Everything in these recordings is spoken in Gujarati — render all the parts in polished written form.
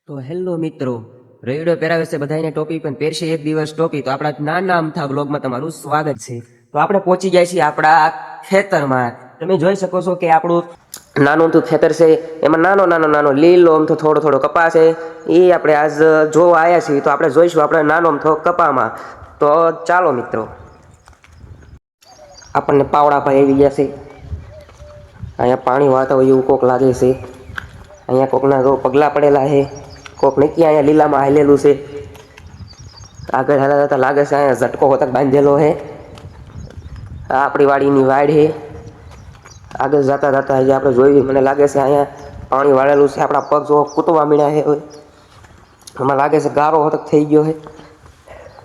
તો હેલો મિત્રો, રેડિયો પહેરાવે છે બધાને ટોપી, પણ પહેરશે એક દિવસ ટોપી. તો આપણા નાના અમથા બ્લોગમાં તમારું સ્વાગત છે. તો આપણે પહોંચી ગયા છીએ આપણા ખેતરમાં. તમે જોઈ શકો છો કે આપણું નાનું અમથું ખેતર છે, એમાં નાનો લીલો અમથો થોડો કપા છે. એ આપણે આજ જોવા આવ્યા છીએ, તો આપણે જોઈશું આપણે નાનો અમથો કપામાં. તો ચાલો મિત્રો, આપણને પાવડા ભાઈ આવી ગયા છે. અહીંયા પાણી વાળતા હોય એવું કોક લાગે છે. અહીંયા કોકના તો પગલા પડેલા છે, કોક નક્કી અહીંયા લીલામાં હાલેલું છે. આગળ હાલતા જતા લાગે છે અહીંયા ઝટકો હોતક બાંધેલો છે. આ આપણી વાડીની વાડ છે. આગળ જતા હજી આપણે જોયું, મને લાગે છે અહીંયા પાણી વાળેલું છે. આપણા પગ જો કૂટવા મળ્યા છે. એમાં લાગે છે ગારો હોતક થઈ ગયો છે.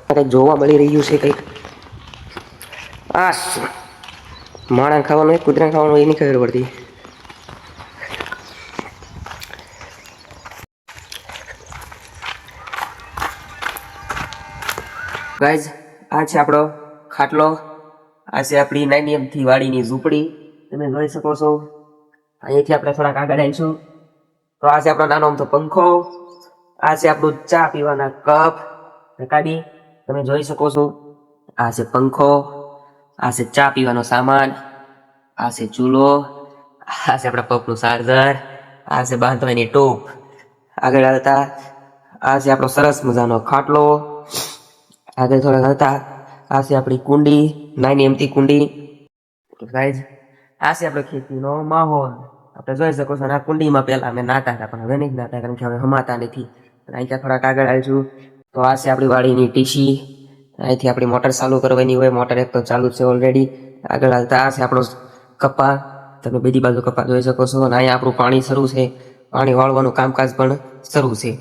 કંઈક જોવા મળી રહ્યું છે કંઈક. આ માણસ ખાવાનું હોય કૂતરા ખાવાનું હોય, એની ખબર પડતી. ગાઈઝ, આ છે આપણો ખાટલો. આ છે આપણી નાની અમથી વાડીની ઝૂંપડી. તમે જોઈ શકો છો. અહીંયાથી આપણે થોડાક આગળ આવીશું તો આ છે આપણો નાનો અમથો પંખો. આ છે આપણું ચા પીવાના કપ કાઢી, તમે જોઈ શકો છો. આ છે પંખો, આ છે ચા પીવાનો સામાન, આ છે ચૂલો, આ છે આપણા પગનું ચાર્જર, આ છે બાંધવાની ટોપ. આગળ હાલતા આ છે આપણો સરસ મજાનો ખાટલો. આગળ થોડા હતા આ છે આપણી કુંડી, નાની એમથી કુંડી. ગાઈઝ, આ છે આપણો ખેતીનો માહોલ. આપણે જોઈ શકો છો. આ કુંડીમાં પહેલા અમે નાતા હતા, પણ હવે નહીં નાતા, કારણ કે હવે હમાતા નથી. અહીંથી થોડાક આગળ આવીશું તો આ છે આપણી વાડીની ટીસી. અહીંથી આપણી મોટર ચાલુ કરવાની હોય. મોટર એક તો ચાલુ છે ઓલરેડી. આગળ હાલતા આ છે આપણો કપા. તમે બધી બાજુ કપા જોઈ શકો છો. અને અહીંયા આપણું પાણી શરૂ છે. પાણી વાળવાનું કામકાજ પણ શરૂ છે.